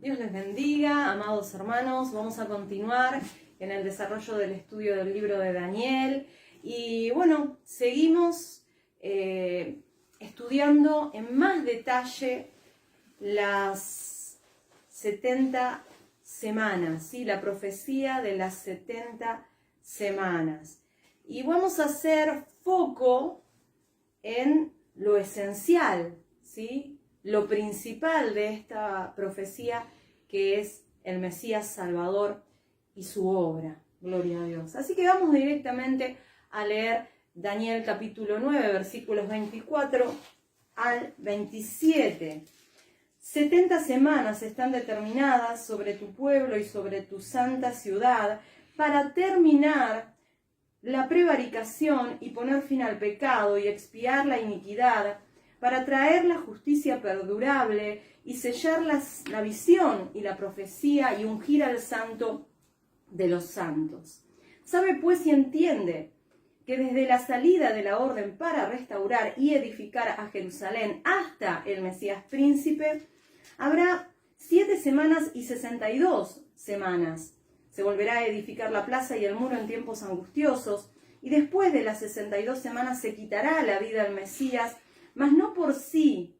Dios les bendiga, amados hermanos. Vamos a continuar en el desarrollo del estudio del libro de Daniel. Y bueno, seguimos estudiando en más detalle las 70 semanas, ¿sí? La profecía de las 70 semanas. Y vamos a hacer foco en lo esencial, ¿sí? Lo principal de esta profecía, que es el Mesías Salvador y su obra. Gloria a Dios. Así que vamos directamente a leer Daniel capítulo 9, versículos 24 al 27. 70 semanas están determinadas sobre tu pueblo y sobre tu santa ciudad para terminar la prevaricación y poner fin al pecado y expiar la iniquidad, para traer la justicia perdurable y sellar la visión y la profecía y ungir al santo de los santos. Sabe pues y entiende que desde la salida de la orden para restaurar y edificar a Jerusalén hasta el Mesías príncipe, habrá 7 semanas y 62 semanas. Se volverá a edificar la plaza y el muro en tiempos angustiosos, y después de las 62 semanas se quitará la vida al Mesías, mas no por sí,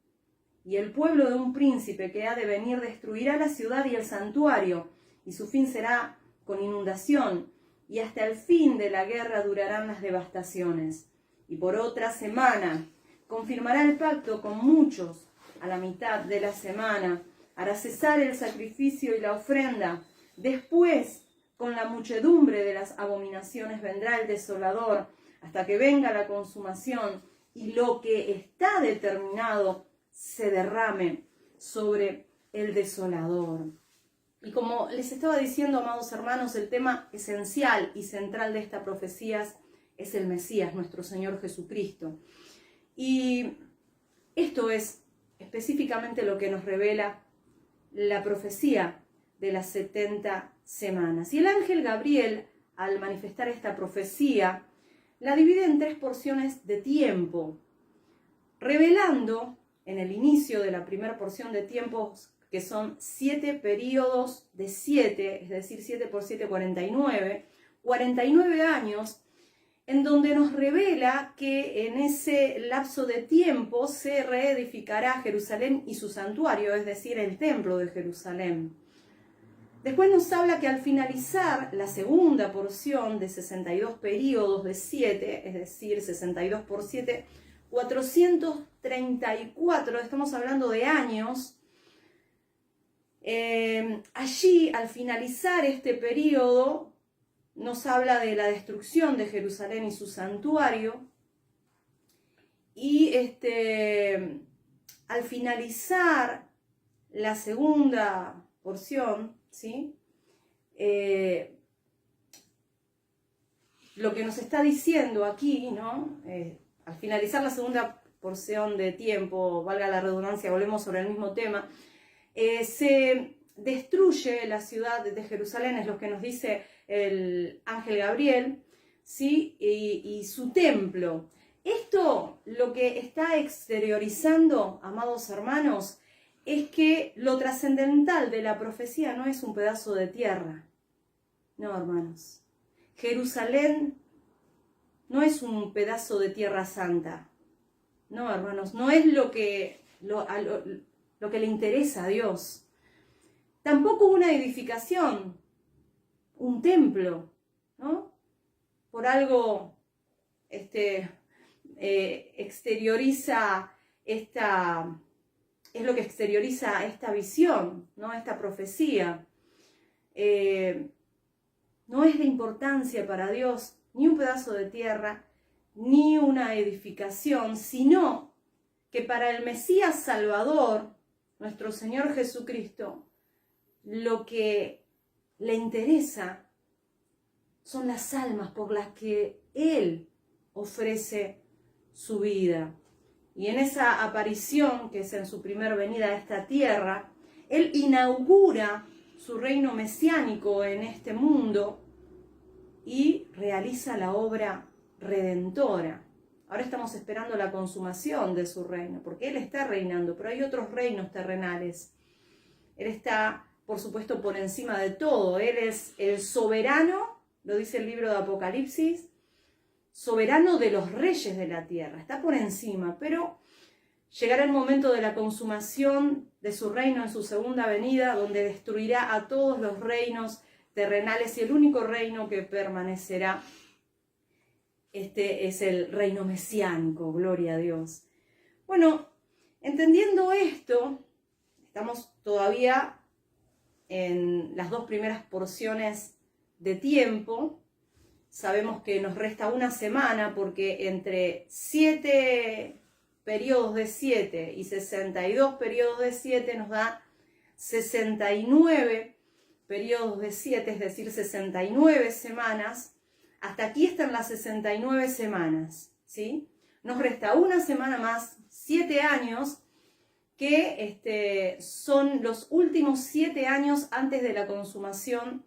y el pueblo de un príncipe que ha de venir destruirá la ciudad y el santuario, y su fin será con inundación, y hasta el fin de la guerra durarán las devastaciones. Y por otra semana confirmará el pacto con muchos, a la mitad de la semana hará cesar el sacrificio y la ofrenda. Después, con la muchedumbre de las abominaciones vendrá el desolador, hasta que venga la consumación, y lo que está determinado se derrame sobre el desolador. Y como les estaba diciendo, amados hermanos, el tema esencial y central de esta profecía es el Mesías, nuestro Señor Jesucristo. Y esto es específicamente lo que nos revela la profecía de las 70 semanas. Y el ángel Gabriel, al manifestar esta profecía, la divide en 3 porciones de tiempo, revelando en el inicio de la primera porción de tiempos que son 7 periodos de 7, es decir, 7 por 7, 49 años, en donde nos revela que en ese lapso de tiempo se reedificará Jerusalén y su santuario, es decir, el templo de Jerusalén. Después nos habla que al finalizar la segunda porción de 62 periodos de 7, es decir, 62 por 7, 434, estamos hablando de años. Allí, al finalizar este periodo, nos habla de la destrucción de Jerusalén y su santuario. Y al finalizar la segunda porción, ¿sí? Lo que nos está diciendo aquí, ¿no? Al finalizar la segunda porción de tiempo, valga la redundancia, volvemos sobre el mismo tema, se destruye la ciudad de Jerusalén, es lo que nos dice el ángel Gabriel, ¿sí? Y su templo. Esto lo que está exteriorizando, amados hermanos, es que lo trascendental de la profecía no es un pedazo de tierra. No, hermanos. Jerusalén no es un pedazo de tierra santa. No, hermanos, no es lo que le interesa a Dios. Tampoco una edificación, un templo, ¿no? Por algo exterioriza esta... Es lo que exterioriza esta visión, ¿no? Esta profecía. No es de importancia para Dios ni un pedazo de tierra, ni una edificación, sino que para el Mesías Salvador, nuestro Señor Jesucristo, lo que le interesa son las almas por las que Él ofrece su vida. Y en esa aparición, que es en su primer venida a esta tierra, Él inaugura su reino mesiánico en este mundo y realiza la obra redentora. Ahora estamos esperando la consumación de su reino, porque Él está reinando, pero hay otros reinos terrenales. Él está por supuesto, por encima de todo. Él es el soberano, lo dice el libro de Apocalipsis, soberano de los reyes de la tierra. Está por encima, pero llegará el momento de la consumación de su reino en su segunda venida, donde destruirá a todos los reinos terrenales y el único reino que permanecerá es el reino mesiánico, gloria a Dios. Bueno, entendiendo esto, estamos todavía en las dos primeras porciones de tiempo. Sabemos que nos resta una semana porque entre 7 periodos de 7 y 62 periodos de 7 nos da 69 periodos de 7, es decir, 69 semanas. Hasta aquí están las 69 semanas, ¿sí? Nos resta una semana más, 7 años, que son los últimos 7 años antes de la consumación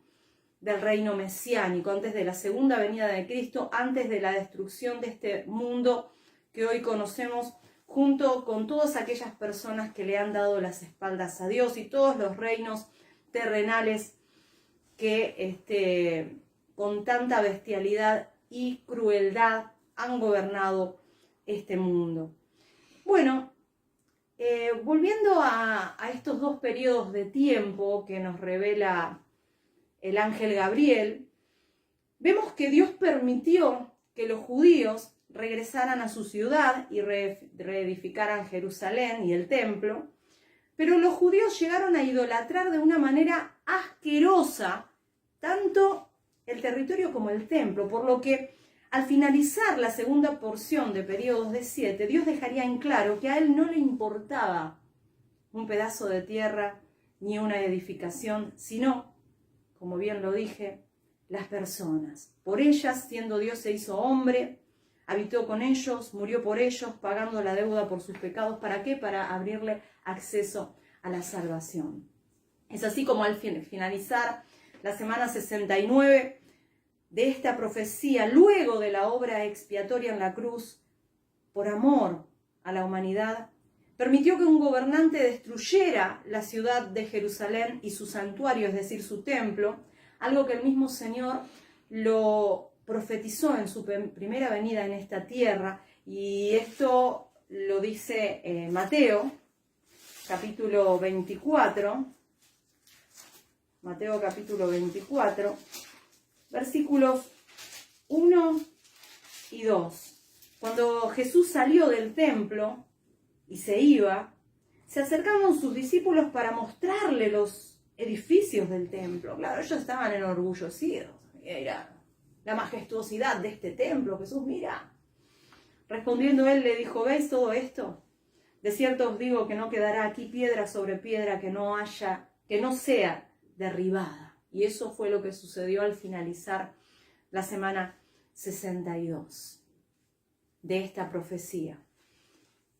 del reino mesiánico, antes de la segunda venida de Cristo, antes de la destrucción de este mundo que hoy conocemos, junto con todas aquellas personas que le han dado las espaldas a Dios y todos los reinos terrenales que con tanta bestialidad y crueldad han gobernado este mundo. Bueno, volviendo a estos dos periodos de tiempo que nos revela el ángel Gabriel, vemos que Dios permitió que los judíos regresaran a su ciudad y reedificaran Jerusalén y el templo, pero los judíos llegaron a idolatrar de una manera asquerosa tanto el territorio como el templo, por lo que al finalizar la segunda porción de periodos de 7, Dios dejaría en claro que a él no le importaba un pedazo de tierra ni una edificación, sino, como bien lo dije, las personas. Por ellas, siendo Dios, se hizo hombre, habitó con ellos, murió por ellos, pagando la deuda por sus pecados. ¿Para qué? Para abrirle acceso a la salvación. Es así como al finalizar la semana 69 de esta profecía, luego de la obra expiatoria en la cruz, por amor a la humanidad, permitió que un gobernante destruyera la ciudad de Jerusalén y su santuario, es decir, su templo, algo que el mismo Señor lo profetizó en su primera venida en esta tierra, y esto lo dice Mateo, capítulo 24, Mateo capítulo 24, versículos 1 y 2. Cuando Jesús salió del templo y se iba, se acercaron sus discípulos para mostrarle los edificios del templo. Claro, ellos estaban enorgullecidos. Era la majestuosidad de este templo. Jesús, mira. Respondiendo él, le dijo: ¿ves todo esto? De cierto os digo que no quedará aquí piedra sobre piedra que no sea derribada. Y eso fue lo que sucedió al finalizar la semana 62 de esta profecía.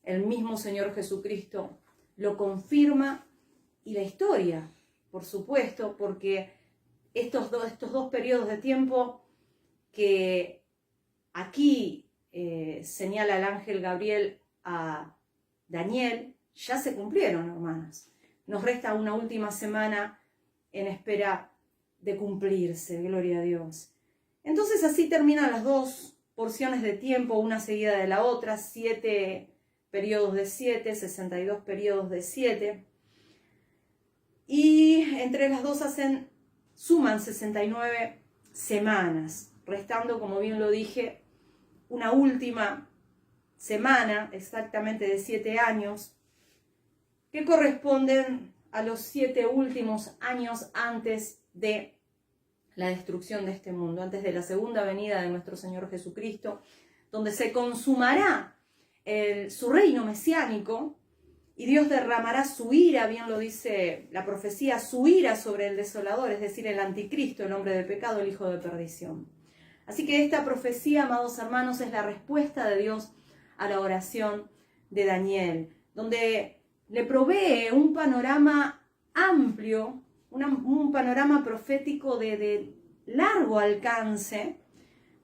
El mismo Señor Jesucristo lo confirma, y la historia, por supuesto, porque estos dos periodos de tiempo que aquí señala el ángel Gabriel a Daniel, ya se cumplieron, hermanas. Nos resta una última semana en espera de cumplirse, gloria a Dios. Entonces así terminan las dos porciones de tiempo, una seguida de la otra, 7 periodos de 7, 62 periodos de 7. Y entre las dos suman 69 semanas, restando, como bien lo dije, una última semana, exactamente de 7 años, que corresponden a los 7 últimos años antes de la destrucción de este mundo, antes de la segunda venida de nuestro Señor Jesucristo, donde se consumará su reino mesiánico, y Dios derramará su ira, bien lo dice la profecía, su ira sobre el desolador, es decir, el anticristo, el hombre de pecado, el hijo de perdición. Así que esta profecía, amados hermanos, es la respuesta de Dios a la oración de Daniel, donde le provee un panorama amplio, un panorama profético de largo alcance,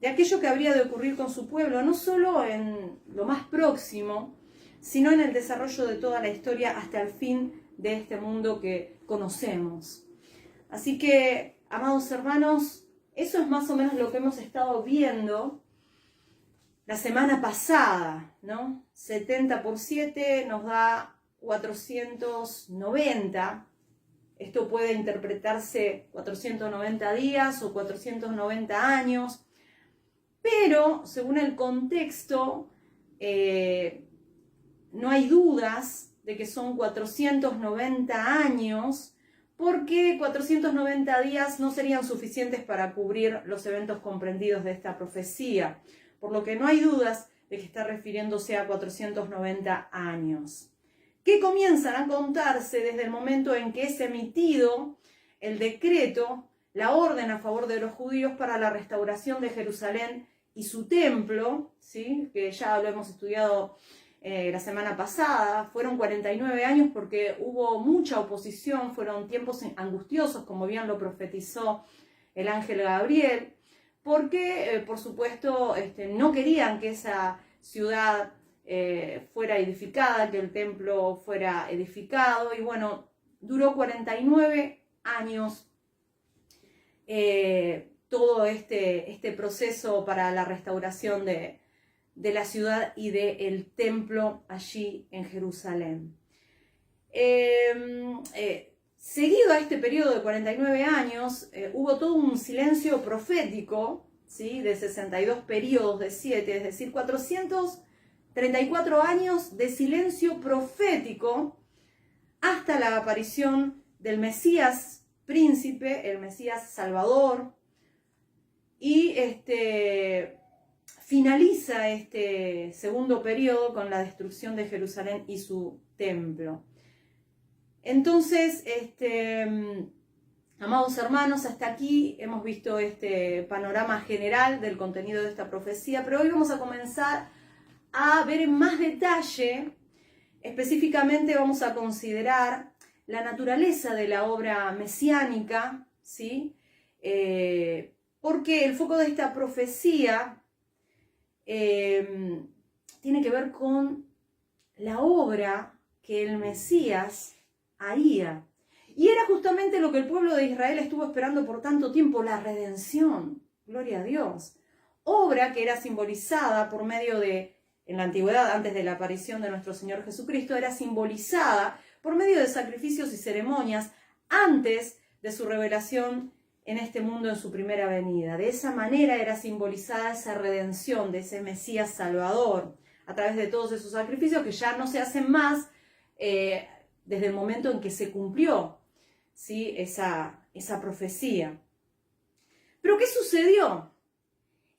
de aquello que habría de ocurrir con su pueblo, no solo en lo más próximo, sino en el desarrollo de toda la historia hasta el fin de este mundo que conocemos. Así que, amados hermanos, eso es más o menos lo que hemos estado viendo la semana pasada, ¿no? 70 por 7 nos da 490. Esto puede interpretarse 490 días o 490 años, pero según el contexto, no hay dudas de que son 490 años, porque 490 días no serían suficientes para cubrir los eventos comprendidos de esta profecía, por lo que no hay dudas de que está refiriéndose a 490 años, que comienzan a contarse desde el momento en que es emitido el decreto, la orden a favor de los judíos para la restauración de Jerusalén y su templo, ¿sí? Que ya lo hemos estudiado la semana pasada. Fueron 49 años porque hubo mucha oposición, fueron tiempos angustiosos, como bien lo profetizó el ángel Gabriel, porque, por supuesto, no querían que esa ciudad fuera edificada, que el templo fuera edificado, y bueno, duró 49 años todo este proceso para la restauración de la ciudad y del templo allí en Jerusalén. Seguido a este periodo de 49 años, hubo todo un silencio profético, ¿sí? De 62 periodos de 7, es decir, 434 años de silencio profético hasta la aparición del Mesías príncipe, el Mesías Salvador, y finaliza este segundo periodo con la destrucción de Jerusalén y su templo. Entonces, amados hermanos, hasta aquí hemos visto este panorama general del contenido de esta profecía, pero hoy vamos a comenzar a ver en más detalle. Específicamente vamos a considerar la naturaleza de la obra mesiánica, ¿sí? Porque el foco de esta profecía tiene que ver con la obra que el Mesías haría. Y era justamente lo que el pueblo de Israel estuvo esperando por tanto tiempo, la redención. Gloria a Dios. Obra que era simbolizada por medio de, en la antigüedad, antes de la aparición de nuestro Señor Jesucristo, era simbolizada por medio de sacrificios y ceremonias antes de su revelación en este mundo en su primera venida. De esa manera era simbolizada esa redención de ese Mesías Salvador, a través de todos esos sacrificios que ya no se hacen más desde el momento en que se cumplió, ¿sí? esa profecía. ¿Pero qué sucedió?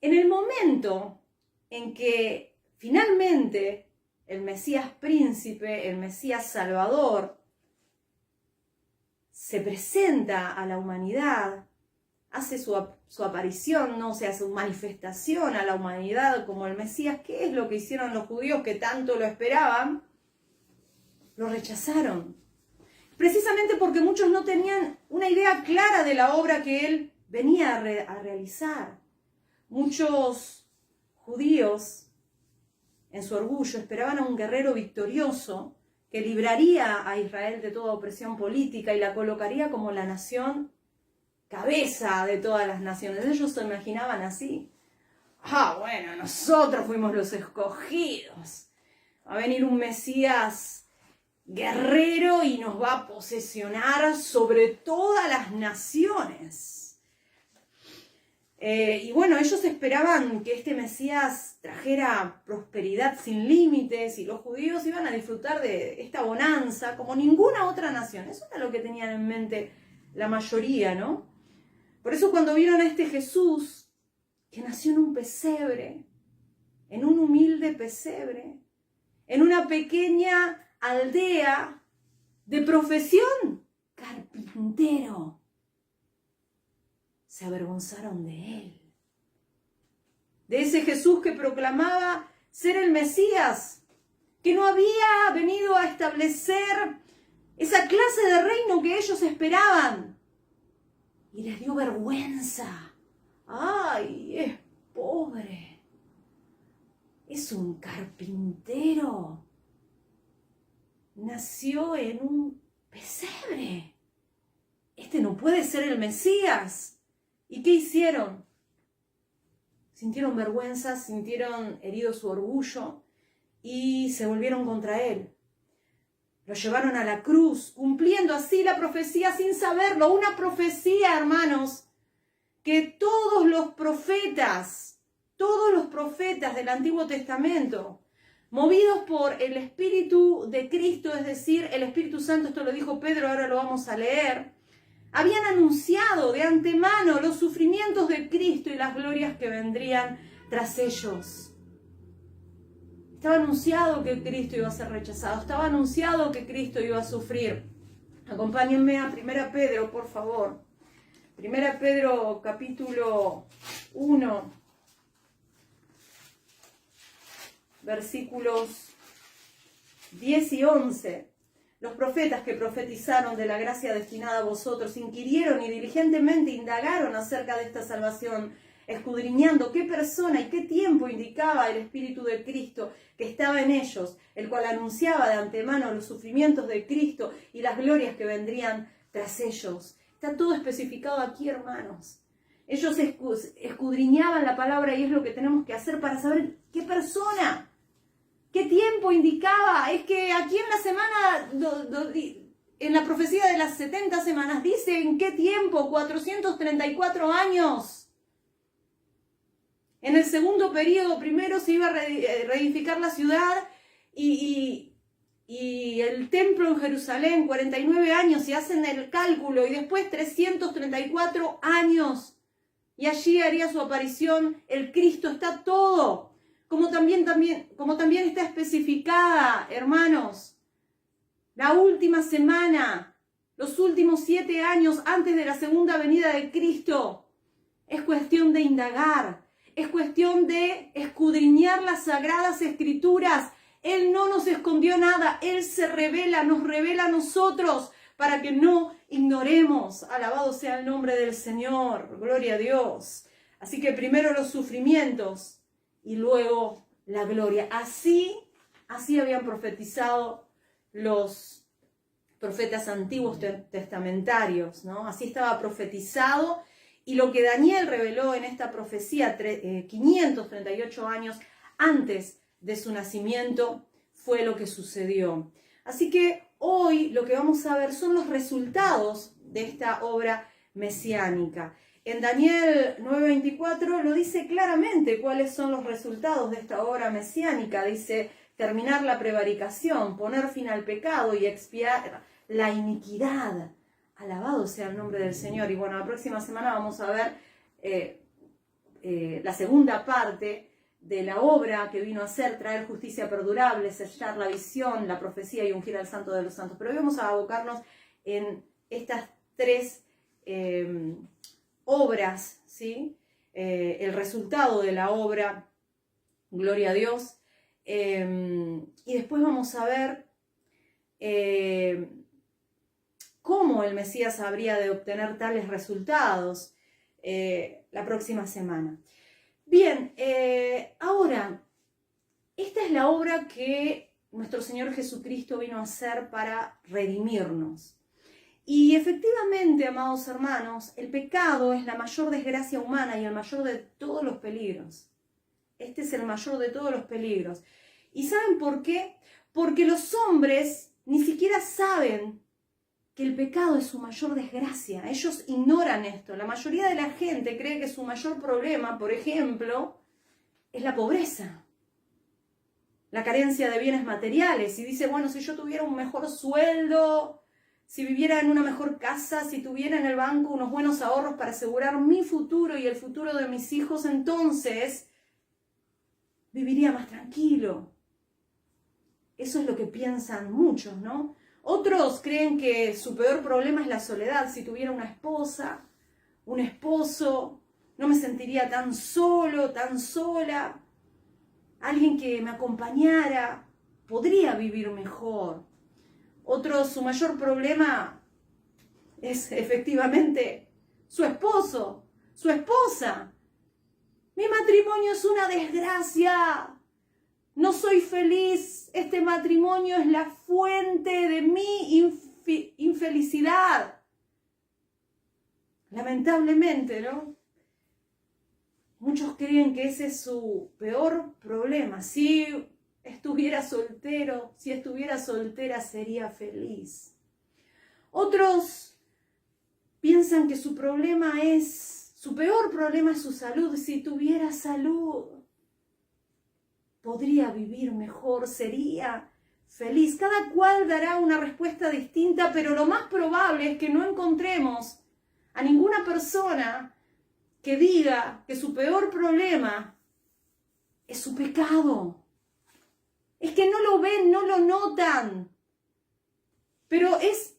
En el momento en que finalmente el Mesías príncipe, el Mesías Salvador, se presenta a la humanidad, hace su aparición, ¿no? O sea, su manifestación a la humanidad como el Mesías. ¿Qué es lo que hicieron los judíos que tanto lo esperaban? Lo rechazaron. Precisamente porque muchos no tenían una idea clara de la obra que él venía a realizar. Muchos judíos, en su orgullo, esperaban a un guerrero victorioso que libraría a Israel de toda opresión política y la colocaría como la nación cabeza de todas las naciones. Ellos se imaginaban así. Bueno, nosotros fuimos los escogidos. Va a venir un Mesías guerrero y nos va a posesionar sobre todas las naciones. Y bueno, ellos esperaban que este Mesías trajera prosperidad sin límites y los judíos iban a disfrutar de esta bonanza como ninguna otra nación. Eso era lo que tenían en mente la mayoría, ¿no? Por eso cuando vieron a este Jesús, que nació en un pesebre, en un humilde pesebre, en una pequeña aldea de profesión, carpintero, se avergonzaron de él. De ese Jesús que proclamaba ser el Mesías, que no había venido a establecer esa clase de reino que ellos esperaban. Y les dio vergüenza. ¡Ay, es pobre! Es un carpintero. Nació en un pesebre. Este no puede ser el Mesías. ¿Y qué hicieron? Sintieron vergüenza, sintieron herido su orgullo y se volvieron contra él. Lo llevaron a la cruz, cumpliendo así la profecía sin saberlo. Una profecía, hermanos, que todos los profetas del Antiguo Testamento, movidos por el Espíritu de Cristo, es decir, el Espíritu Santo, esto lo dijo Pedro, ahora lo vamos a leer, habían anunciado de antemano los sufrimientos de Cristo y las glorias que vendrían tras ellos. Estaba anunciado que Cristo iba a ser rechazado, estaba anunciado que Cristo iba a sufrir. Acompáñenme a 1 Pedro, por favor. 1 Pedro capítulo 1, versículos 10 y 11. Los profetas que profetizaron de la gracia destinada a vosotros inquirieron y diligentemente indagaron acerca de esta salvación, escudriñando qué persona y qué tiempo indicaba el Espíritu de Cristo que estaba en ellos, el cual anunciaba de antemano los sufrimientos de Cristo y las glorias que vendrían tras ellos. Está todo especificado aquí, hermanos. Ellos escudriñaban la palabra y es lo que tenemos que hacer para saber qué persona, qué tiempo indicaba. Es que aquí en la semana, en la profecía de las 70 semanas, dice en qué tiempo, 434 años. En el segundo periodo, primero se iba a reedificar la ciudad y el templo en Jerusalén, 49 años, y hacen el cálculo, y después 334 años. Y allí haría su aparición el Cristo. Está todo, como también está especificada, hermanos, la última semana, los últimos 7 años antes de la segunda venida de Cristo. Es cuestión de indagar. Es cuestión de escudriñar las sagradas escrituras. Él no nos escondió nada. Él se revela, nos revela a nosotros para que no ignoremos. Alabado sea el nombre del Señor. Gloria a Dios. Así que primero los sufrimientos y luego la gloria. Así habían profetizado los profetas antiguos testamentarios, ¿no? Así estaba profetizado. Y lo que Daniel reveló en esta profecía 538 años antes de su nacimiento fue lo que sucedió. Así que hoy lo que vamos a ver son los resultados de esta obra mesiánica. En Daniel 9:24 lo dice claramente cuáles son los resultados de esta obra mesiánica. Dice: terminar la prevaricación, poner fin al pecado y expiar la iniquidad. Alabado sea el nombre del Señor. Y bueno, la próxima semana vamos a ver la segunda parte de la obra que vino a hacer: traer justicia perdurable, sellar la visión, la profecía y ungir al santo de los santos. Pero hoy vamos a abocarnos en estas 3 obras, ¿sí? El resultado de la obra, gloria a Dios. Y después vamos a ver cómo el Mesías habría de obtener tales resultados la próxima semana. Bien, ahora, esta es la obra que nuestro Señor Jesucristo vino a hacer para redimirnos. Y efectivamente, amados hermanos, el pecado es la mayor desgracia humana y el mayor de todos los peligros. Este es el mayor de todos los peligros. ¿Y saben por qué? Porque los hombres ni siquiera saben que el pecado es su mayor desgracia. Ellos ignoran esto. La mayoría de la gente cree que su mayor problema, por ejemplo, es la pobreza, la carencia de bienes materiales. Y dice: bueno, si yo tuviera un mejor sueldo, si viviera en una mejor casa, si tuviera en el banco unos buenos ahorros para asegurar mi futuro y el futuro de mis hijos, entonces viviría más tranquilo. Eso es lo que piensan muchos, ¿no? Otros creen que su peor problema es la soledad. Si tuviera una esposa, un esposo, no me sentiría tan solo, tan sola. Alguien que me acompañara, podría vivir mejor. Otros, su mayor problema es efectivamente su esposo, su esposa. Mi matrimonio es una desgracia. No soy feliz, este matrimonio es la fuente de mi infelicidad. Lamentablemente, ¿no? Muchos creen que ese es su peor problema. Si estuviera soltero, si estuviera soltera sería feliz. Otros piensan que su peor problema es su salud. Si tuviera salud, podría vivir mejor, sería feliz. Cada cual dará una respuesta distinta, pero lo más probable es que no encontremos a ninguna persona que diga que su peor problema es su pecado. Es que no lo ven, no lo notan. Pero es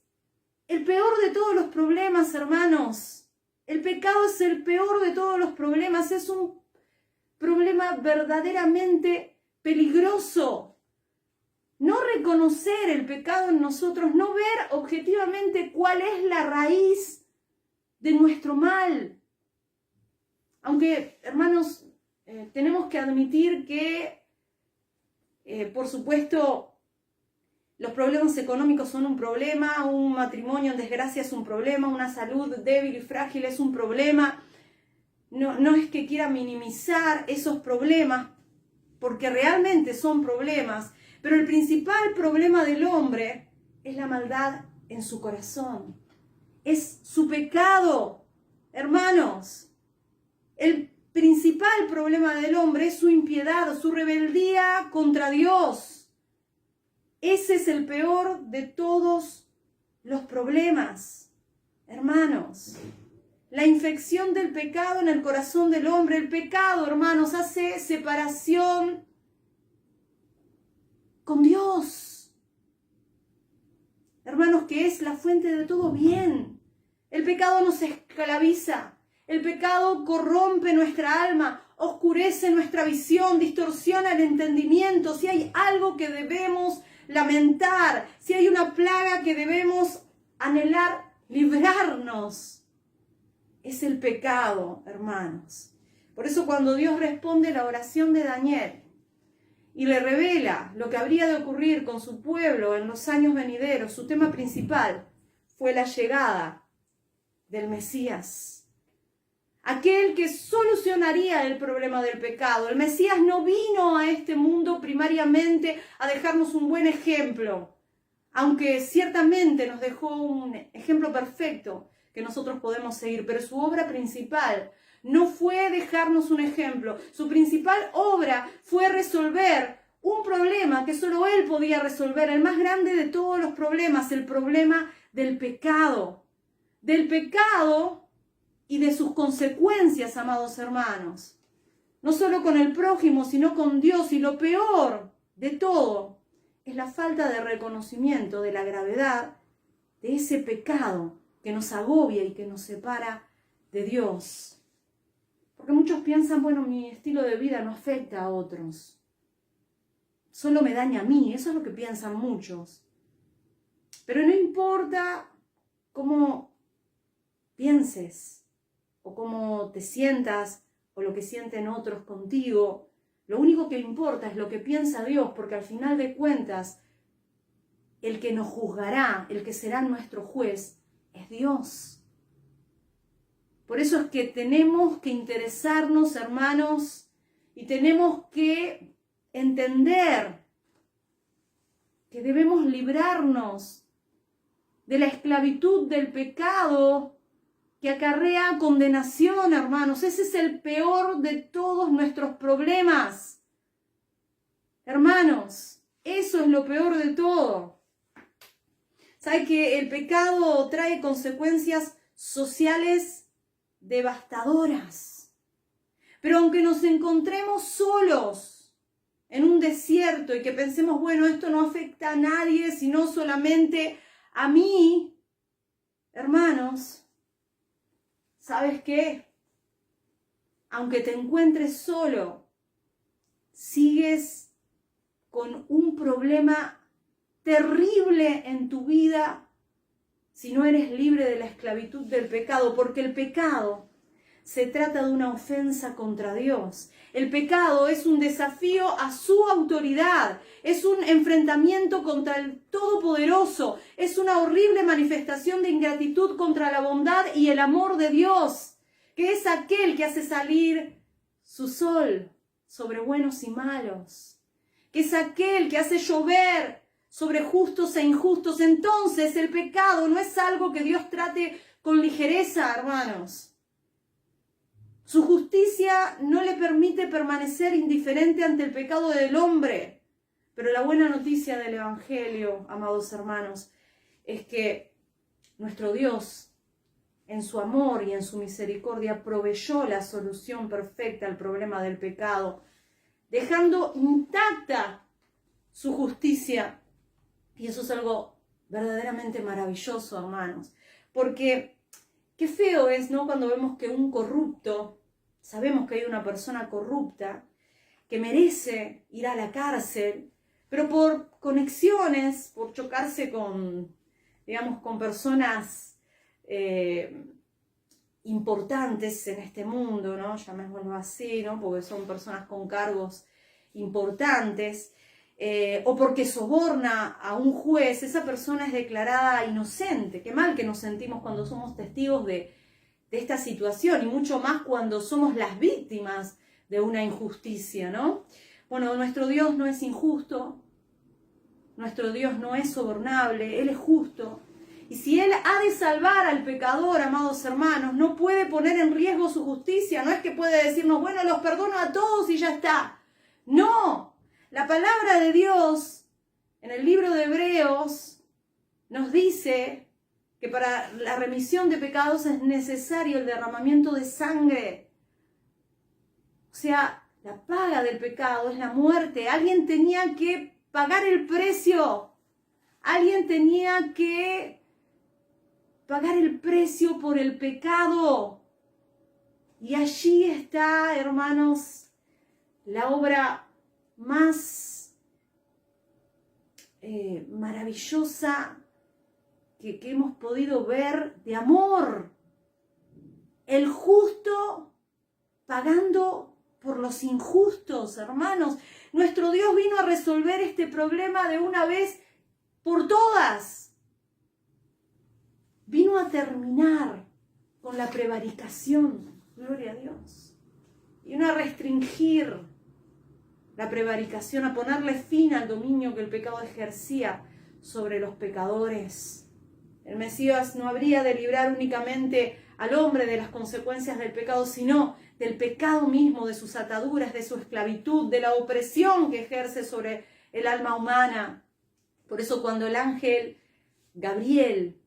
el peor de todos los problemas, hermanos. El pecado es el peor de todos los problemas. Es un problema verdaderamente peligroso. No reconocer el pecado en nosotros, no ver objetivamente cuál es la raíz de nuestro mal. Aunque, hermanos, tenemos que admitir que, por supuesto, los problemas económicos son un problema, un matrimonio en desgracia es un problema, una salud débil y frágil es un problema. No es que quiera minimizar esos problemas, porque realmente son problemas, pero el principal problema del hombre es la maldad en su corazón. Es su pecado, hermanos. El principal problema del hombre es su impiedad, su rebeldía contra Dios. Ese es el peor de todos los problemas, hermanos. La infección del pecado en el corazón del hombre. El pecado, hermanos, hace separación con Dios. Hermanos, que es la fuente de todo bien. El pecado nos esclaviza. El pecado corrompe nuestra alma, oscurece nuestra visión, distorsiona el entendimiento. Si hay algo que debemos lamentar, si hay una plaga que debemos anhelar librarnos, es el pecado, hermanos. Por eso cuando Dios responde la oración de Daniel y le revela lo que habría de ocurrir con su pueblo en los años venideros, su tema principal fue la llegada del Mesías. Aquel que solucionaría el problema del pecado. El Mesías no vino a este mundo primariamente a dejarnos un buen ejemplo, aunque ciertamente nos dejó un ejemplo perfecto que nosotros podemos seguir, pero su obra principal no fue dejarnos un ejemplo. Su principal obra fue resolver un problema que solo Él podía resolver, el más grande de todos los problemas, el problema del pecado. Del pecado y de sus consecuencias, amados hermanos. No solo con el prójimo, sino con Dios. Y lo peor de todo es la falta de reconocimiento de la gravedad de ese pecado que nos agobia y que nos separa de Dios. Porque muchos piensan, bueno, mi estilo de vida no afecta a otros. Solo me daña a mí. Eso es lo que piensan muchos. Pero no importa cómo pienses, o cómo te sientas, o lo que sienten otros contigo. Lo único que importa es lo que piensa Dios, porque al final de cuentas, el que nos juzgará, el que será nuestro juez, es Dios. Por eso es que tenemos que interesarnos, hermanos, y tenemos que entender que debemos librarnos de la esclavitud del pecado que acarrea condenación, hermanos. Ese es el peor de todos nuestros problemas. Hermanos, eso es lo peor de todo. ¿Sabe que el pecado trae consecuencias sociales devastadoras? Pero aunque nos encontremos solos en un desierto y que pensemos, bueno, esto no afecta a nadie, sino solamente a mí, hermanos, ¿sabes qué? Aunque te encuentres solo, sigues con un problema terrible en tu vida si no eres libre de la esclavitud del pecado, porque el pecado se trata de una ofensa contra Dios. El pecado es un desafío a su autoridad, es un enfrentamiento contra el Todopoderoso, es una horrible manifestación de ingratitud contra la bondad y el amor de Dios, que es aquel que hace salir su sol sobre buenos y malos, que es aquel que hace llover sobre justos e injustos. Entonces el pecado no es algo que Dios trate con ligereza, hermanos. Su justicia no le permite permanecer indiferente ante el pecado del hombre. Pero la buena noticia del Evangelio, amados hermanos, es que nuestro Dios, en su amor y en su misericordia, proveyó la solución perfecta al problema del pecado, dejando intacta su justicia. Y eso es algo verdaderamente maravilloso, hermanos. Porque qué feo es, ¿no?, cuando vemos que un corrupto, sabemos que hay una persona corrupta que merece ir a la cárcel, pero por conexiones, por chocarse con, digamos, con personas importantes en este mundo, ¿no?, llamémoslo así, ¿no?, porque son personas con cargos importantes, o porque soborna a un juez, esa persona es declarada inocente. Qué mal que nos sentimos cuando somos testigos de esta situación, y mucho más cuando somos las víctimas de una injusticia, ¿no? Bueno, nuestro Dios no es injusto, nuestro Dios no es sobornable, Él es justo. Y si Él ha de salvar al pecador, amados hermanos, no puede poner en riesgo su justicia. No es que puede decirnos, bueno, los perdono a todos y ya está. No, la palabra de Dios en el libro de Hebreos nos dice que para la remisión de pecados es necesario el derramamiento de sangre. O sea, la paga del pecado es la muerte. Alguien tenía que pagar el precio. Alguien tenía que pagar el precio por el pecado. Y allí está, hermanos, la obra más maravillosa que hemos podido ver de amor. El justo pagando por los injustos, hermanos. Nuestro Dios vino a resolver este problema de una vez por todas. Vino a terminar con la prevaricación, gloria a Dios. Vino a restringir la prevaricación, a ponerle fin al dominio que el pecado ejercía sobre los pecadores. El Mesías no habría de librar únicamente al hombre de las consecuencias del pecado, sino del pecado mismo, de sus ataduras, de su esclavitud, de la opresión que ejerce sobre el alma humana. Por eso cuando el ángel Gabriel,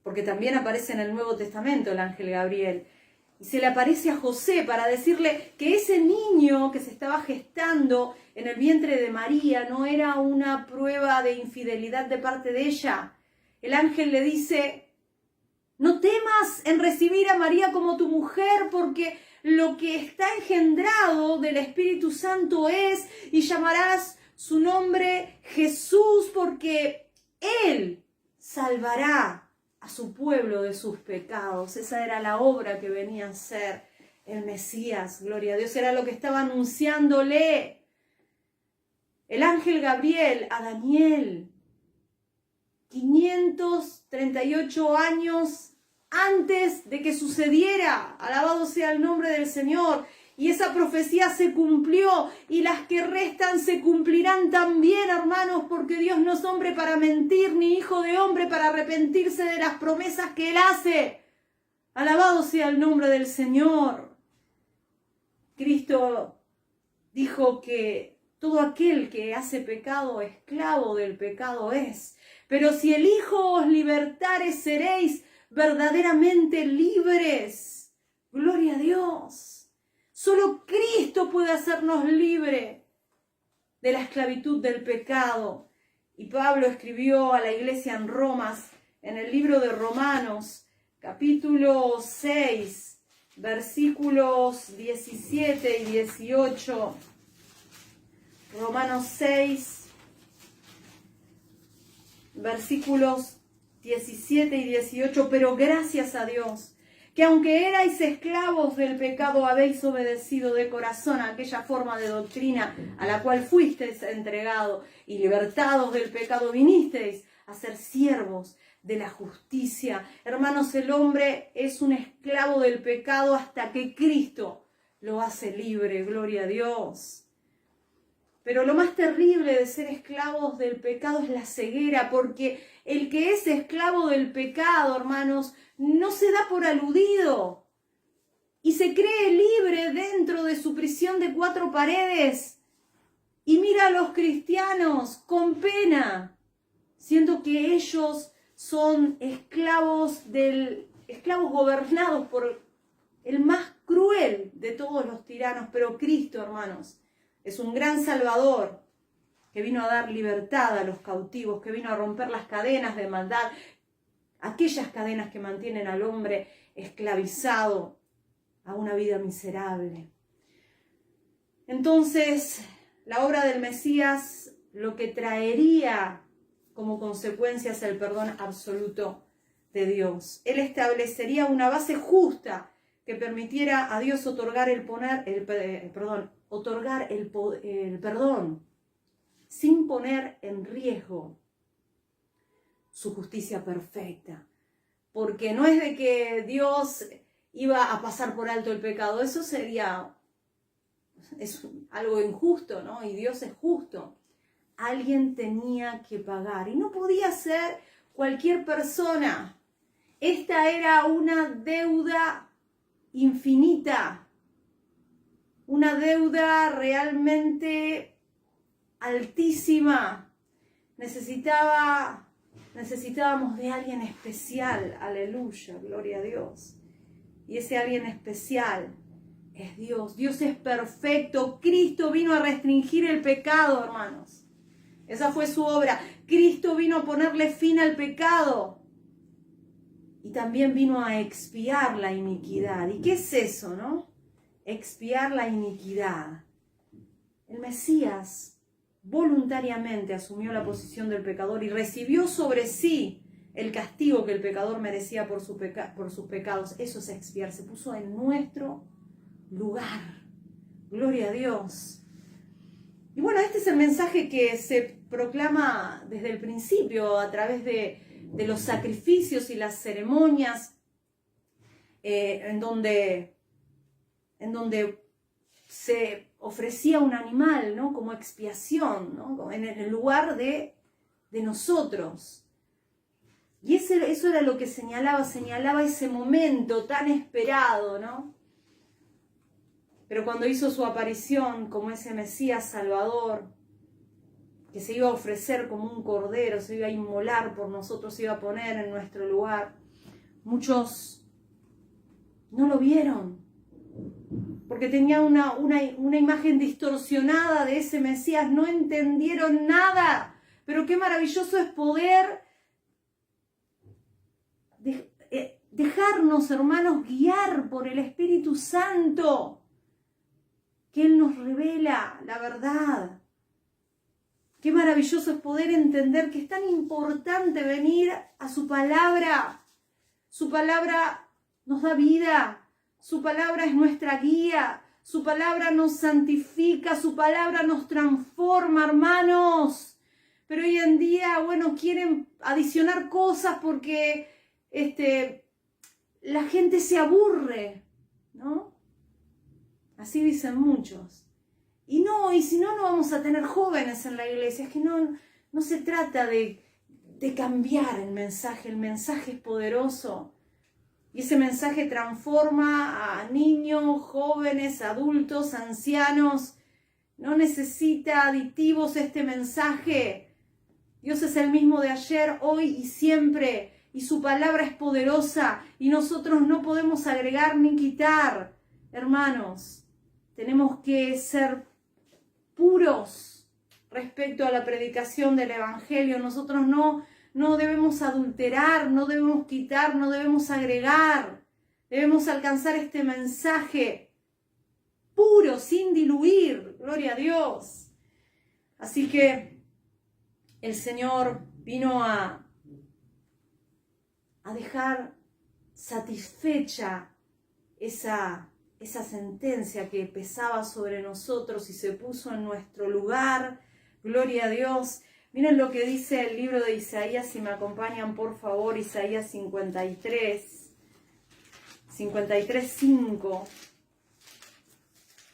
porque también aparece en el Nuevo Testamento el ángel Gabriel, y se le aparece a José para decirle que ese niño que se estaba gestando en el vientre de María no era una prueba de infidelidad de parte de ella. El ángel le dice, no temas en recibir a María como tu mujer, porque lo que está engendrado del Espíritu Santo es, y llamarás su nombre Jesús, porque Él salvará a su pueblo de sus pecados. Esa era la obra que venía a hacer el Mesías, gloria a Dios, era lo que estaba anunciándole el ángel Gabriel a Daniel, 538 años antes de que sucediera. Alabado sea el nombre del Señor. Y esa profecía se cumplió, y las que restan se cumplirán también, hermanos, porque Dios no es hombre para mentir, ni hijo de hombre para arrepentirse de las promesas que Él hace. Alabado sea el nombre del Señor. Cristo dijo que todo aquel que hace pecado, esclavo del pecado es. Pero si el Hijo os libertare, seréis verdaderamente libres. Gloria a Dios. Solo Cristo puede hacernos libres de la esclavitud del pecado. Y Pablo escribió a la iglesia en Roma, en el libro de Romanos, capítulo 6, versículos 17 y 18. Romanos 6, versículos 17 y 18. Pero gracias a Dios, que aunque erais esclavos del pecado, habéis obedecido de corazón a aquella forma de doctrina a la cual fuisteis entregados, y libertados del pecado vinisteis a ser siervos de la justicia. Hermanos, el hombre es un esclavo del pecado hasta que Cristo lo hace libre, gloria a Dios. Pero lo más terrible de ser esclavos del pecado es la ceguera, porque el que es esclavo del pecado, hermanos, no se da por aludido y se cree libre dentro de su prisión de 4 paredes y mira a los cristianos con pena, siendo que ellos son esclavos gobernados por el más cruel de todos los tiranos. Pero Cristo, hermanos, es un gran Salvador que vino a dar libertad a los cautivos, que vino a romper las cadenas de maldad, aquellas cadenas que mantienen al hombre esclavizado a una vida miserable. Entonces, la obra del Mesías lo que traería como consecuencia es el perdón absoluto de Dios. Él establecería una base justa que permitiera a Dios otorgar el perdón sin poner en riesgo su justicia perfecta. Porque no es de que Dios iba a pasar por alto el pecado, eso es algo injusto, ¿no? Y Dios es justo. Alguien tenía que pagar y no podía ser cualquier persona. Esta era una deuda infinita, una deuda realmente altísima. Necesitábamos de alguien especial, aleluya, gloria a Dios. Y ese alguien especial es Dios. Dios es perfecto. Cristo vino a restringir el pecado, hermanos. Esa fue su obra. Cristo vino a ponerle fin al pecado. Y también vino a expiar la iniquidad. ¿Y qué es eso, no? Expiar la iniquidad. El Mesías voluntariamente asumió la posición del pecador y recibió sobre sí el castigo que el pecador merecía por sus pecados. Eso es expiar. Se puso en nuestro lugar. Gloria a Dios. Y bueno, este es el mensaje que se proclama desde el principio a través de los sacrificios y las ceremonias en donde se ofrecía un animal, ¿no? Como expiación, ¿no? En el lugar de nosotros. Y eso era lo que señalaba ese momento tan esperado, ¿no? Pero cuando hizo su aparición como ese Mesías Salvador, que se iba a ofrecer como un cordero, se iba a inmolar por nosotros, se iba a poner en nuestro lugar, muchos no lo vieron, porque tenían una imagen distorsionada de ese Mesías, no entendieron nada. Pero qué maravilloso es poder dejarnos, hermanos, guiar por el Espíritu Santo, que Él nos revela la verdad. Qué maravilloso es poder entender que es tan importante venir a su palabra. Su palabra nos da vida, su palabra es nuestra guía, su palabra nos santifica, su palabra nos transforma, hermanos. Pero hoy en día, bueno, quieren adicionar cosas porque la gente se aburre, ¿no? Así dicen muchos. Y si no, no vamos a tener jóvenes en la iglesia. Es que no se trata de cambiar el mensaje es poderoso. Y ese mensaje transforma a niños, jóvenes, adultos, ancianos. No necesita aditivos este mensaje. Dios es el mismo de ayer, hoy y siempre. Y su palabra es poderosa. Y nosotros no podemos agregar ni quitar. Hermanos, tenemos que ser puros respecto a la predicación del Evangelio. Nosotros no debemos adulterar, no debemos quitar, no debemos agregar. Debemos alcanzar este mensaje puro, sin diluir. Gloria a Dios. Así que el Señor vino a dejar satisfecha esa sentencia que pesaba sobre nosotros y se puso en nuestro lugar. Gloria a Dios. Miren lo que dice el libro de Isaías, si me acompañan por favor, Isaías 53:5.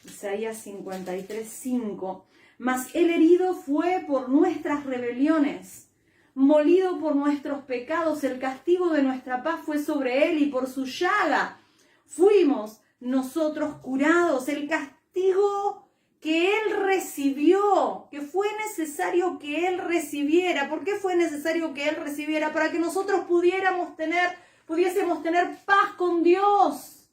Isaías 53:5. Mas el herido fue por nuestras rebeliones, molido por nuestros pecados, el castigo de nuestra paz fue sobre él y por su llaga fuimos nosotros curados. El castigo que él recibió, que fue necesario que él recibiera. ¿Por qué fue necesario que él recibiera? Para que nosotros pudiésemos tener paz con Dios.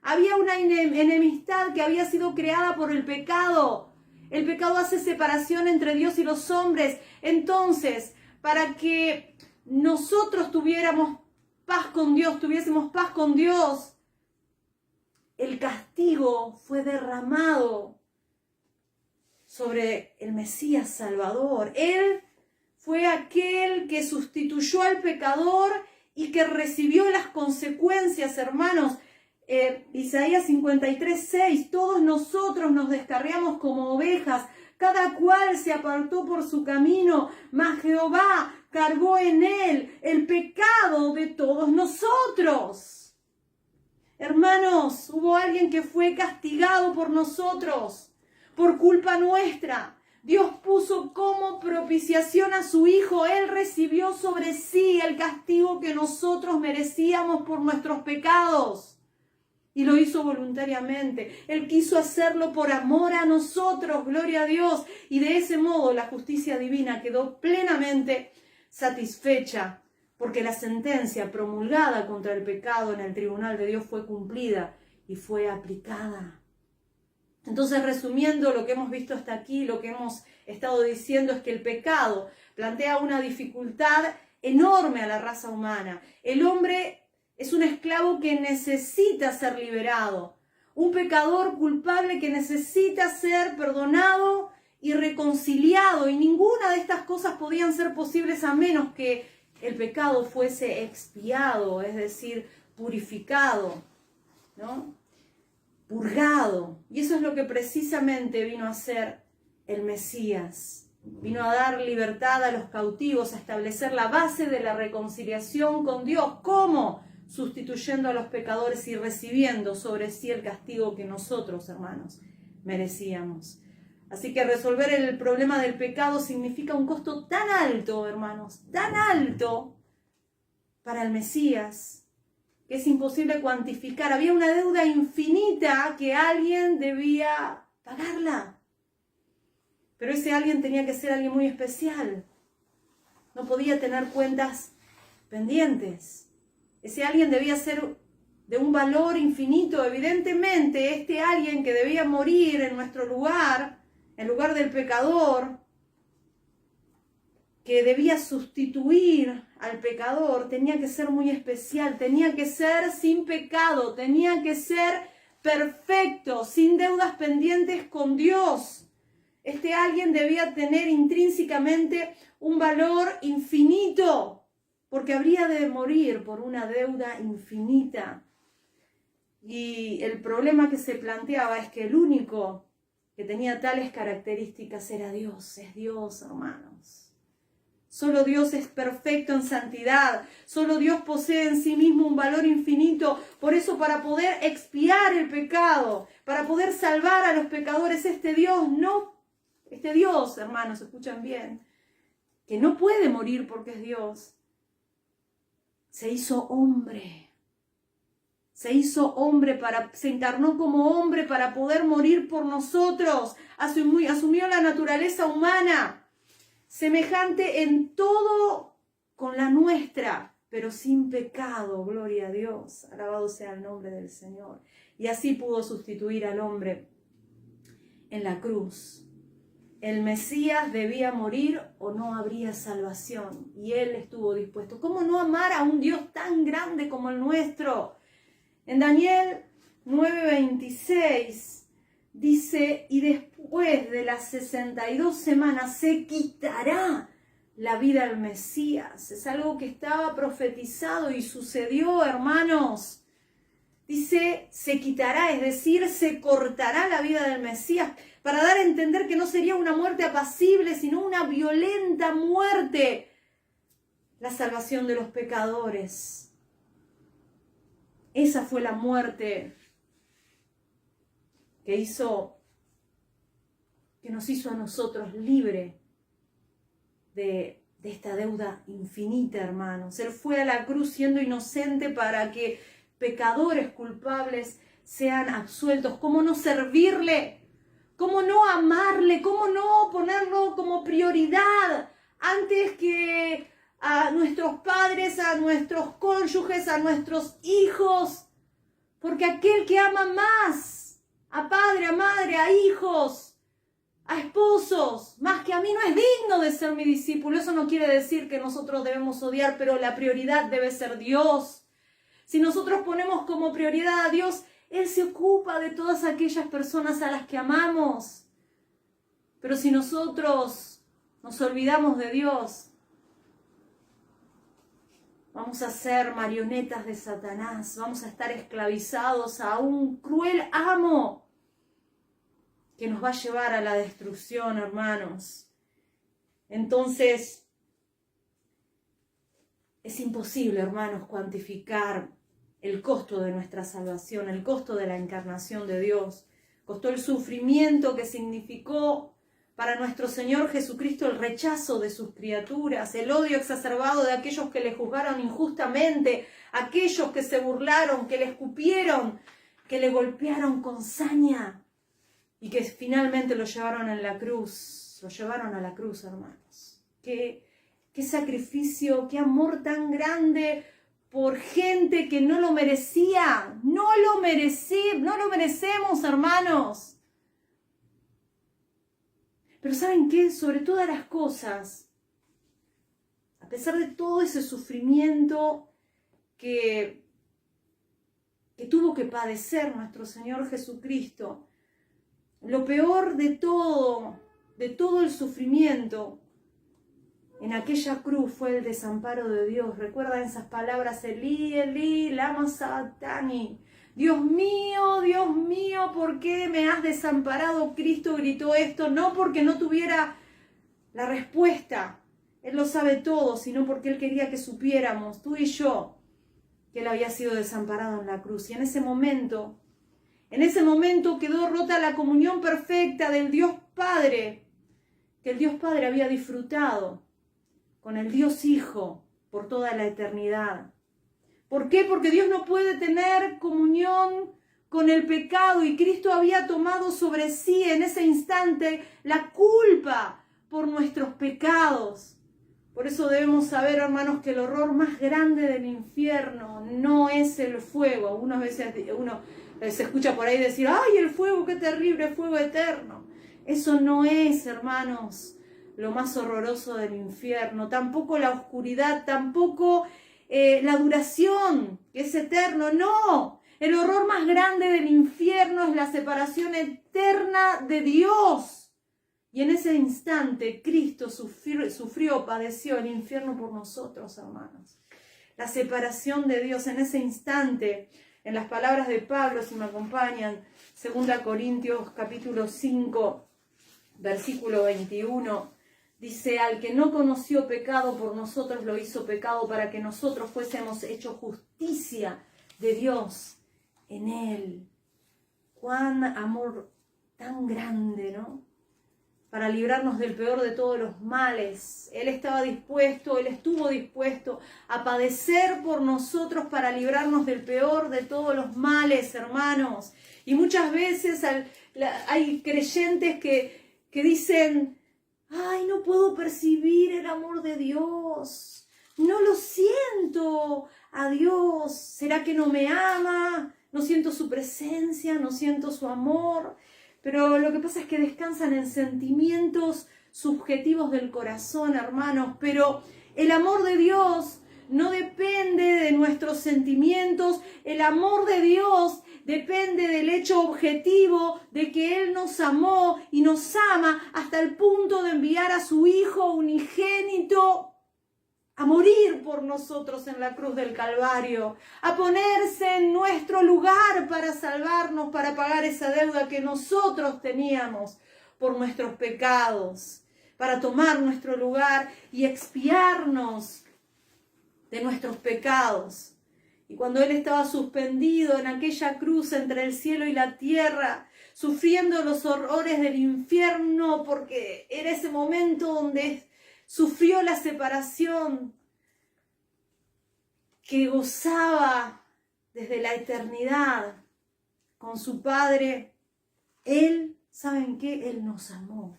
Había una enemistad que había sido creada por el pecado. El pecado hace separación entre Dios y los hombres. Entonces, para que nosotros tuviésemos paz con Dios, el castigo fue derramado sobre el Mesías Salvador. Él fue aquel que sustituyó al pecador y que recibió las consecuencias, hermanos. Isaías 53:6, todos nosotros nos descarriamos como ovejas, cada cual se apartó por su camino, mas Jehová cargó en él el pecado de todos nosotros. Hermanos, hubo alguien que fue castigado por nosotros, por culpa nuestra. Dios puso como propiciación a su Hijo. Él recibió sobre sí el castigo que nosotros merecíamos por nuestros pecados. Y lo hizo voluntariamente. Él quiso hacerlo por amor a nosotros, gloria a Dios. Y de ese modo la justicia divina quedó plenamente satisfecha, porque la sentencia promulgada contra el pecado en el tribunal de Dios fue cumplida y fue aplicada. Entonces, resumiendo lo que hemos visto hasta aquí, lo que hemos estado diciendo es que el pecado plantea una dificultad enorme a la raza humana. El hombre es un esclavo que necesita ser liberado, un pecador culpable que necesita ser perdonado y reconciliado, y ninguna de estas cosas podían ser posibles a menos que el pecado fuese expiado, es decir, purificado, ¿no? Purgado. Y eso es lo que precisamente vino a hacer el Mesías. Vino a dar libertad a los cautivos, a establecer la base de la reconciliación con Dios. ¿Cómo? Sustituyendo a los pecadores y recibiendo sobre sí el castigo que nosotros, hermanos, merecíamos. Así que resolver el problema del pecado significa un costo tan alto, hermanos, tan alto para el Mesías, que es imposible cuantificar. Había una deuda infinita que alguien debía pagarla. Pero ese alguien tenía que ser alguien muy especial. No podía tener cuentas pendientes. Ese alguien debía ser de un valor infinito. Evidentemente, este alguien que debía morir en nuestro lugar, en lugar del pecador, que debía sustituir al pecador, tenía que ser muy especial, tenía que ser sin pecado, tenía que ser perfecto, sin deudas pendientes con Dios. Este alguien debía tener intrínsecamente un valor infinito, porque habría de morir por una deuda infinita. Y el problema que se planteaba es que el único que tenía tales características era Dios. Es Dios, hermanos. Solo Dios es perfecto en santidad. Solo Dios posee en sí mismo un valor infinito. Por eso, para poder expiar el pecado, para poder salvar a los pecadores, este Dios, hermanos, escuchan bien, que no puede morir porque es Dios, se hizo hombre. Se encarnó como hombre para poder morir por nosotros. Asumió la naturaleza humana, semejante en todo con la nuestra, pero sin pecado. Gloria a Dios. Alabado sea el nombre del Señor. Y así pudo sustituir al hombre en la cruz. El Mesías debía morir o no habría salvación. Y Él estuvo dispuesto. ¿Cómo no amar a un Dios tan grande como el nuestro? En Daniel 9:26 dice, y después de las 62 semanas se quitará la vida del Mesías. Es algo que estaba profetizado y sucedió, hermanos. Dice, se quitará, es decir, se cortará la vida del Mesías para dar a entender que no sería una muerte apacible, sino una violenta muerte. La salvación de los pecadores. Esa fue la muerte que nos hizo a nosotros libre de esta deuda infinita, hermanos. Él fue a la cruz siendo inocente para que pecadores culpables sean absueltos. ¿Cómo no servirle? ¿Cómo no amarle? ¿Cómo no ponerlo como prioridad antes que a nuestros padres, a nuestros cónyuges, a nuestros hijos? Porque aquel que ama más a padre, a madre, a hijos, a esposos, más que a mí, no es digno de ser mi discípulo. Eso no quiere decir que nosotros debemos odiar, pero la prioridad debe ser Dios. Si nosotros ponemos como prioridad a Dios, Él se ocupa de todas aquellas personas a las que amamos. Pero si nosotros nos olvidamos de Dios, vamos a ser marionetas de Satanás, vamos a estar esclavizados a un cruel amo que nos va a llevar a la destrucción, hermanos. Entonces, es imposible, hermanos, cuantificar el costo de nuestra salvación, el costo de la encarnación de Dios. Costó el sufrimiento que significó para nuestro Señor Jesucristo el rechazo de sus criaturas, el odio exacerbado de aquellos que le juzgaron injustamente, aquellos que se burlaron, que le escupieron, que le golpearon con saña y que finalmente lo llevaron a la cruz. Lo llevaron a la cruz, hermanos. Qué sacrificio, qué amor tan grande por gente que no lo merecía. No lo merecemos, hermanos. Pero ¿saben qué? Sobre todas las cosas, a pesar de todo ese sufrimiento que tuvo que padecer nuestro Señor Jesucristo, lo peor de todo el sufrimiento en aquella cruz fue el desamparo de Dios. ¿Recuerdan esas palabras? Elí, Elí, lama sabactani. Dios mío, ¿por qué me has desamparado? Cristo gritó esto, no porque no tuviera la respuesta, Él lo sabe todo, sino porque Él quería que supiéramos, tú y yo, que Él había sido desamparado en la cruz. Y en ese momento quedó rota la comunión perfecta del Dios Padre, que el Dios Padre había disfrutado con el Dios Hijo por toda la eternidad. ¿Por qué? Porque Dios no puede tener comunión con el pecado y Cristo había tomado sobre sí en ese instante la culpa por nuestros pecados. Por eso debemos saber, hermanos, que el horror más grande del infierno no es el fuego. Algunas veces uno se escucha por ahí decir, ¡ay, el fuego, qué terrible, fuego eterno! Eso no es, hermanos, lo más horroroso del infierno. Tampoco la oscuridad, tampoco la duración, que es eterno. No, el horror más grande del infierno es la separación eterna de Dios. Y en ese instante Cristo sufrió, padeció el infierno por nosotros, hermanos. La separación de Dios en ese instante, en las palabras de Pablo, si me acompañan, 2 Corintios capítulo 5, versículo 21, dice, al que no conoció pecado por nosotros lo hizo pecado para que nosotros fuésemos hechos justicia de Dios en Él. Cuán amor tan grande, ¿no? Para librarnos del peor de todos los males. Él estuvo dispuesto a padecer por nosotros para librarnos del peor de todos los males, hermanos. Y muchas veces hay creyentes que dicen, ay, no puedo percibir el amor de Dios, no lo siento a Dios, ¿será que no me ama? No siento su presencia, no siento su amor. Pero lo que pasa es que descansan en sentimientos subjetivos del corazón, hermanos. Pero el amor de Dios no depende de nuestros sentimientos. El amor de Dios depende del hecho objetivo de que Él nos amó y nos ama hasta el punto de enviar a su Hijo unigénito a morir por nosotros en la cruz del Calvario, a ponerse en nuestro lugar para salvarnos, para pagar esa deuda que nosotros teníamos por nuestros pecados, para tomar nuestro lugar y expiarnos de nuestros pecados. Y cuando Él estaba suspendido en aquella cruz entre el cielo y la tierra, sufriendo los horrores del infierno, porque era ese momento donde sufrió la separación que gozaba desde la eternidad con su Padre. Él, ¿saben qué? Él nos amó.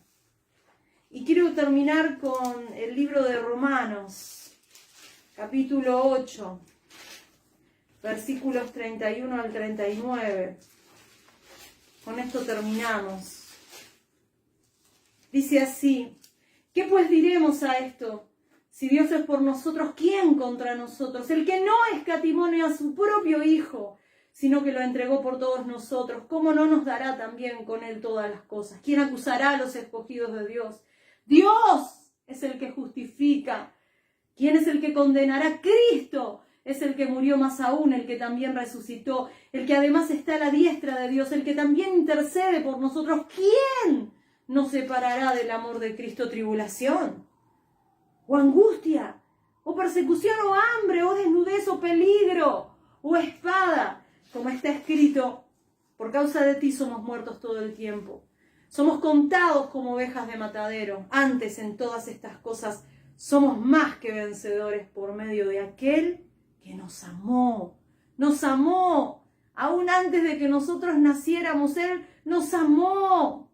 Y quiero terminar con el libro de Romanos, capítulo 8, versículos 31 al 39. Con esto terminamos. Dice así: ¿qué pues diremos a esto? Si Dios es por nosotros, ¿quién contra nosotros? El que no escatimó ni a su propio Hijo, sino que lo entregó por todos nosotros, ¿cómo no nos dará también con Él todas las cosas? ¿Quién acusará a los escogidos de Dios? Dios es el que justifica. ¿Quién es el que condenará? Cristo es el que murió, más aún el que también resucitó, el que además está a la diestra de Dios, el que también intercede por nosotros. ¿Quién nos separará del amor de Cristo? ¿Tribulación, o angustia, o persecución, o hambre, o desnudez, o peligro, o espada? Como está escrito: por causa de ti somos muertos todo el tiempo. Somos contados como ovejas de matadero. Antes, en todas estas cosas, somos más que vencedores por medio de aquel que nos amó. Nos amó. Aún antes de que nosotros naciéramos, Él nos amó.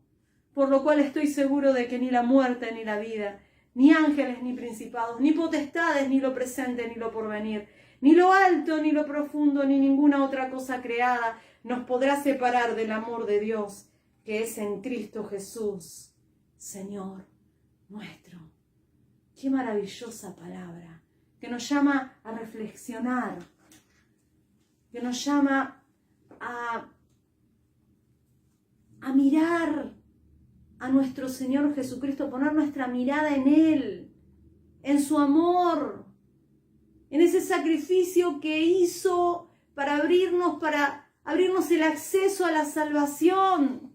Por lo cual estoy seguro de que ni la muerte ni la vida, ni ángeles ni principados, ni potestades, ni lo presente ni lo porvenir, ni lo alto ni lo profundo, ni ninguna otra cosa creada nos podrá separar del amor de Dios, que es en Cristo Jesús, Señor nuestro. Qué maravillosa palabra, que nos llama a reflexionar, que nos llama a mirar a nuestro Señor Jesucristo, poner nuestra mirada en Él, en su amor, en ese sacrificio que hizo para abrirnos el acceso a la salvación.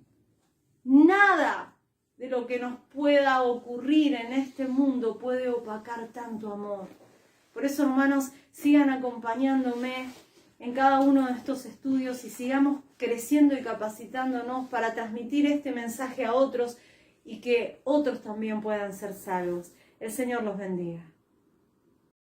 Nada de lo que nos pueda ocurrir en este mundo puede opacar tanto amor. Por eso, hermanos, sigan acompañándome en cada uno de estos estudios y sigamos creciendo y capacitándonos para transmitir este mensaje a otros y que otros también puedan ser salvos. El Señor los bendiga.